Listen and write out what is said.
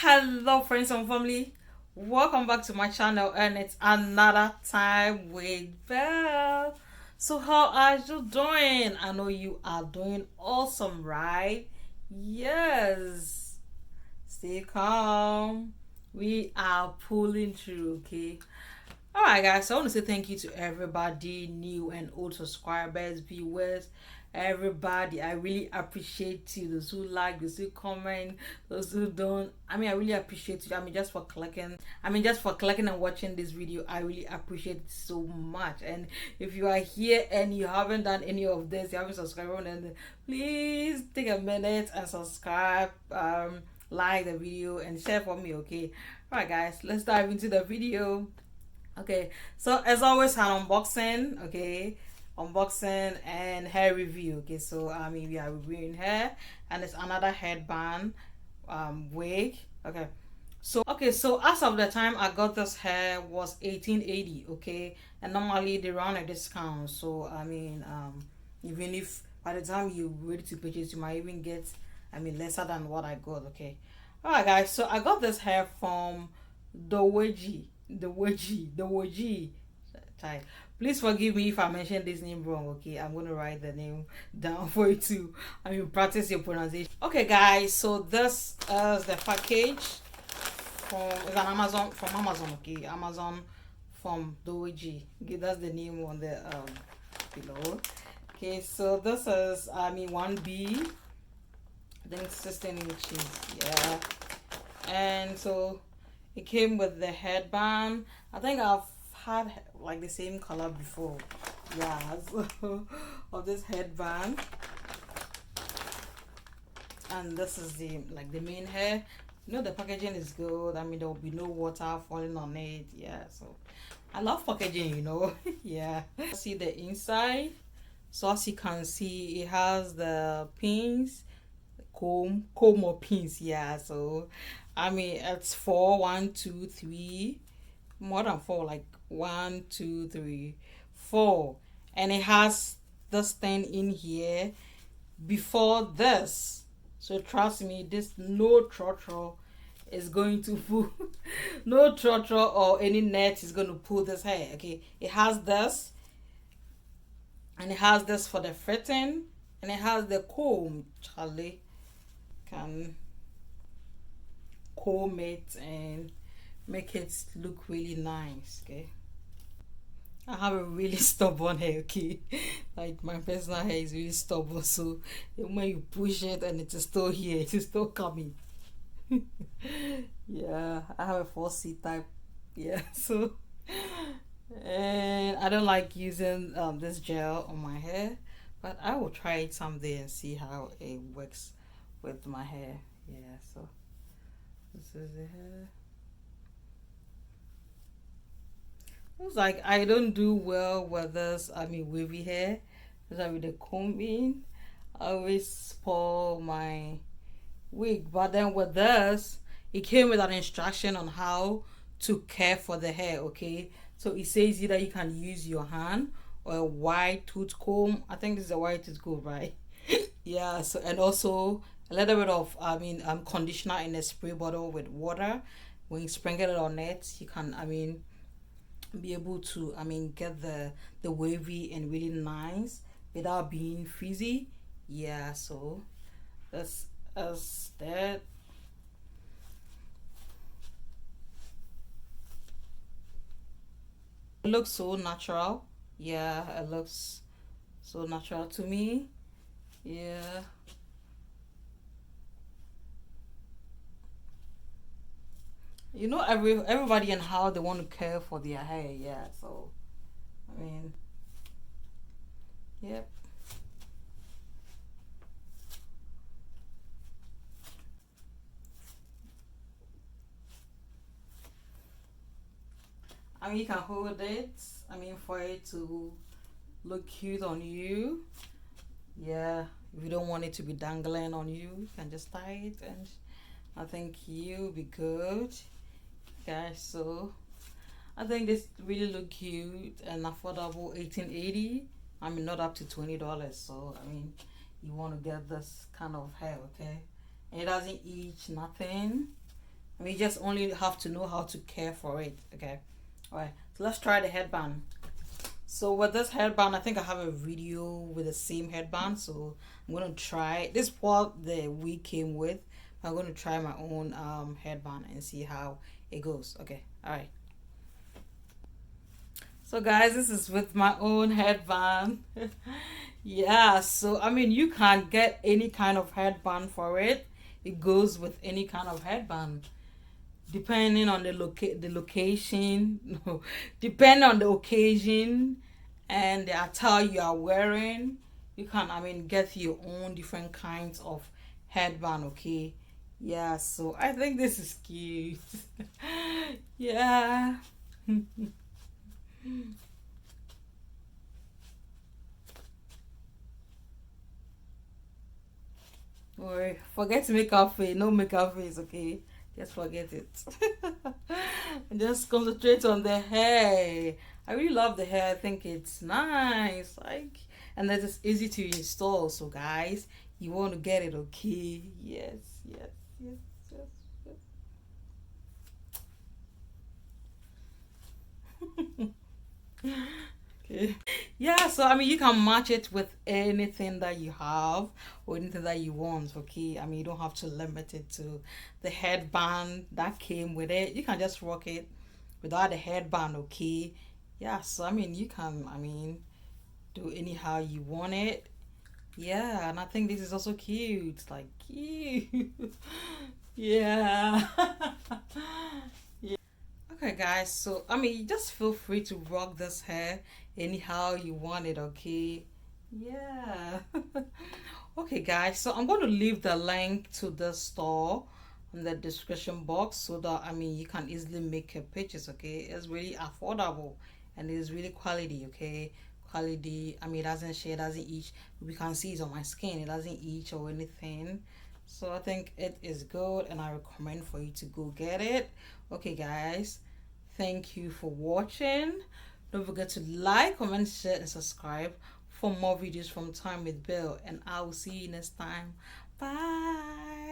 Hello friends and family, welcome back to my channel, and it's another time with Belle. So how are you doing? I know you are doing awesome, right? Yes, stay calm, we are pulling through. Okay, all right guys, so I want to say thank you to everybody, new and old subscribers, viewers, everybody. I really appreciate you, those who like, those who comment, those who don't. I really appreciate you. Just for clicking and watching this video. I really appreciate it so much. And if you are here and you haven't done any of this, you haven't subscribed, then please take a minute and subscribe, like the video and share for me. Okay, all right guys, let's dive into the video. Okay, so as always, an unboxing. Okay, unboxing and hair review. Okay, so we are reviewing hair, and it's another headband wig. So as of the time I got this hair was 1880. Okay, and normally they run a discount. So even if by the time you're ready to purchase, you might even get lesser than what I got. Okay, all right guys, so I got this hair from DOWUGIE. The Woji. Please forgive me if I mentioned this name wrong. Okay, I'm gonna write the name down for you to practice your pronunciation. Okay guys, so this is the package from it's an Amazon from Amazon. Okay, Amazon from DOWUGIE. Okay, that's the name on the below. Okay, so this is 1B. I think 16 inches. Yeah, and so it came with the headband. I think I've had like the same color before. Yeah, so of this headband. And this is the main hair. The packaging is good. There will be no water falling on it. Yeah, so I love packaging, yeah. See the inside. So as you can see, it has the pins, comb or pins. Yeah, so it's 4, 1, 2, 3, more than 4, like 1, 2, 3, 4, and it has this thing in here before this. So trust me, this no trotro is going to pull no trotro or any net is going to pull this hair. Okay, it has this, and it has this for the fitting, and it has the comb. Charlie can comb it and make it look really nice. Okay, I have a really stubborn hair. Okay, like my personal hair is really stubborn, so when you push it and it is still here, it is still coming. Yeah, I have a 4C type. Yeah, so and I don't like using this gel on my hair, but I will try it someday and see how it works with my hair. Yeah, so this is the hair. Looks like I don't do well with this wavy hair, because with the combing I always spoil my wig. But then with this, it came with an instruction on how to care for the hair. Okay, so it says either you can use your hand or a white tooth comb. I think this is a white tooth comb, right? Yeah, so and also a little bit of conditioner in a spray bottle with water. When you sprinkle it on it, you can be able to get the wavy and really nice without being frizzy. Yeah, so that's that. It looks so natural. Yeah, it looks so natural to me. Yeah, everybody and how they want to care for their hair. Yeah, so yep. You can hold it for it to look cute on you. Yeah, if you don't want it to be dangling on you, you can just tie it, and I think you'll be good, guys. So I think this really look cute and affordable. 1880. Not up to $20. So you want to get this kind of hair. Okay, and it doesn't itch, nothing. I mean, you just only have to know how to care for it. Okay. All right. So let's try the headband. So with this headband, I think I have a video with the same headband. So I'm gonna try. This is what the wig came with. I'm gonna try my own headband and see how it goes. Okay. All right. So guys, this is with my own headband. Yeah, so I mean you can get any kind of headband for it. It goes with any kind of headband. Depending on the location, no, depending on the occasion and the attire you are wearing, you can I mean get your own different kinds of headband, okay? Yeah, so I think this is cute. Yeah. Or forget to make up face. No makeup face, okay? Just forget it. Just concentrate on the hair. I really love the hair. I think it's nice. Like, and that it's easy to install. So, guys, you want to get it, okay? Yes, yes, yes, yes, yes. Okay. Yeah, so I mean, you can match it with anything that you have or anything that you want, okay? I mean, you don't have to limit it to the headband that came with it. You can just rock it without the headband, okay? Yeah, so I mean, you can, I mean, do anyhow you want it. Yeah, and I think this is also cute. It's like cute. Yeah. Okay, guys, so I mean, just feel free to rock this hair anyhow you want it, okay? Yeah. Okay, guys, so I'm going to leave the link to the store in the description box so that I mean you can easily make your pictures, okay? It's really affordable and it is really quality, okay? Quality, I mean, it doesn't share, it doesn't itch. We can see it on my skin, it doesn't itch or anything. So I think it is good and I recommend for you to go get it. Okay, guys. Thank you for watching. Don't forget to like, comment, share, and subscribe for more videos from Time with Bill. And I will see you next time. Bye.